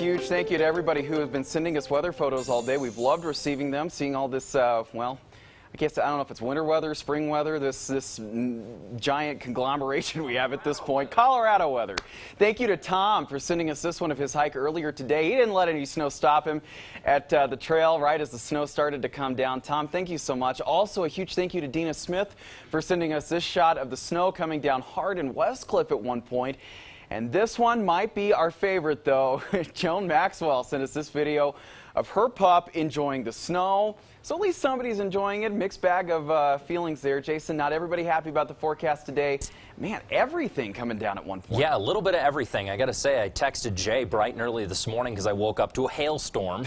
huge thank you to everybody who has been sending us weather photos all day. We've loved receiving them, seeing all this, well, I guess I don't know if it's winter weather, spring weather, this giant conglomeration we have at this point. Colorado weather. Thank you to Tom for sending us this one of his hike earlier today. He didn't let any snow stop him at the trail right as the snow started to come down. Tom, thank you so much. Also, a huge thank you to Dina Smith for sending us this shot of the snow coming down hard in Westcliff at one point. And this one might be our favorite, though. Joan Maxwell sent us this video of her pup enjoying the snow. So at least somebody's enjoying it. Mixed bag of feelings there. Jason, not everybody happy about the forecast today. Man, everything coming down at one point. Yeah, a little bit of everything. I got to say, I texted Jay bright and early this morning because I woke up to a hailstorm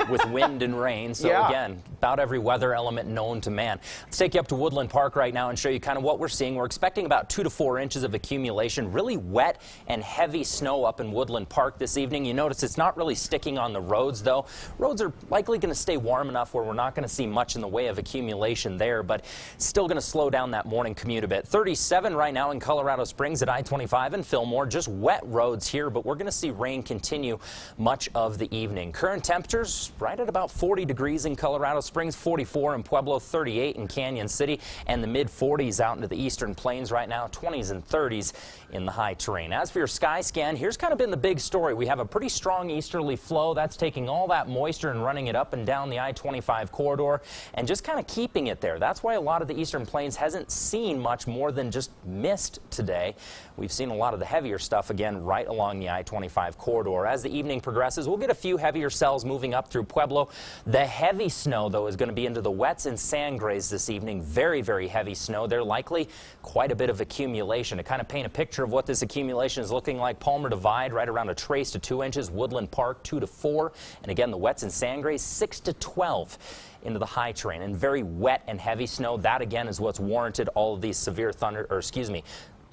with wind and rain. So yeah. Again, about every weather element known to man. Let's take you up to Woodland Park right now and show you kind of what we're seeing. We're expecting about 2 to 4 inches of accumulation. Really wet and heavy snow up in Woodland Park this evening. You notice it's not really sticking on the roads, though. Roads are likely going to stay warm enough where we're not going to see much in the way of accumulation there, but still going to slow down that morning commute a bit. 37 right now in Colorado Springs at I-25 and Fillmore. Just wet roads here, but we're going to see rain continue much of the evening. Current temperatures right at about 40 degrees in Colorado Springs, 44 in Pueblo, 38 in Canyon City, and the mid-40s out into the eastern plains right now, 20s and 30s in the high terrain. As for your sky scan, here's kind of been the big story. We have a pretty strong easterly flow that's taking all that moisture and running it up and down the I-25 corridor and just kind of keeping it there. That's why a lot of the eastern plains hasn't seen much more than just mist today. We've seen a lot of the heavier stuff again right along the I-25 corridor. As the evening progresses, we'll get a few heavier cells moving up through Pueblo. The heavy snow, though, is going to be into the wets and sand grays this evening. Very, very heavy snow. They're likely quite a bit of accumulation. To kind of paint a picture of what this accumulation is looking like, Palmer Divide right around a trace to 2 inches, Woodland Park 2 to 4, and again the wets and sand grays 6 to 12 into the high terrain. And very wet and heavy snow, that again is what's warranted all of these severe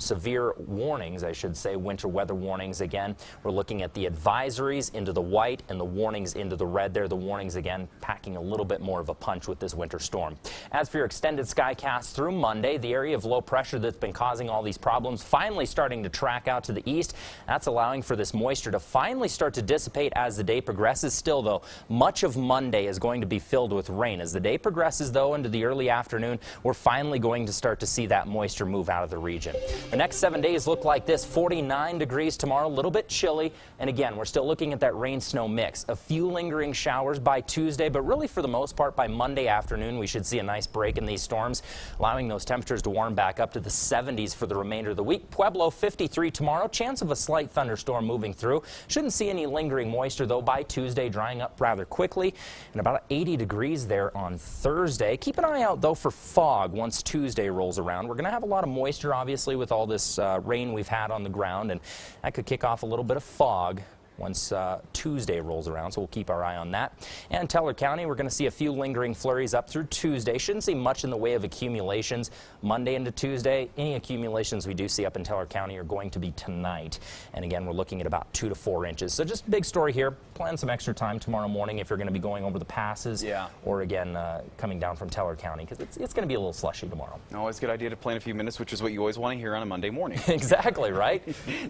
severe warnings, I should say, winter weather warnings. Again, we're looking at the advisories into the white and the warnings into the red there. The warnings, again, packing a little bit more of a punch with this winter storm. As for your extended skycast through Monday, the area of low pressure that's been causing all these problems finally starting to track out to the east. That's allowing for this moisture to finally start to dissipate as the day progresses. Still, though, much of Monday is going to be filled with rain. As the day progresses, though, into the early afternoon, we're finally going to start to see that moisture move out of the region. The next 7 days look like this. 49 degrees tomorrow, a little bit chilly. And again, we're still looking at that rain-snow mix. A few lingering showers by Tuesday, but really for the most part by Monday afternoon, we should see a nice break in these storms, allowing those temperatures to warm back up to the 70s for the remainder of the week. Pueblo, 53 tomorrow. Chance of a slight thunderstorm moving through. Shouldn't see any lingering moisture, though, by Tuesday, drying up rather quickly. And about 80 degrees there on Thursday. Keep an eye out, though, for fog once Tuesday rolls around. We're going to have a lot of moisture, obviously, with all this rain we've had on the ground, and that could kick off a little bit of fog once Tuesday rolls around, so we'll keep our eye on that. And Teller County, we're going to see a few lingering flurries up through Tuesday. Shouldn't see much in the way of accumulations Monday into Tuesday. Any accumulations we do see up in Teller County are going to be tonight. And again, we're looking at about 2 to 4 inches. So just a big story here. Plan some extra time tomorrow morning if you're going to be going over the passes, or again, coming down from Teller County, because it's going to be a little slushy tomorrow. Always a good idea to plan a few minutes, which is what you always want to hear on a Monday morning. Exactly, right?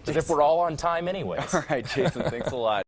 As if we're all on time anyways. All right, Jason, thanks a lot.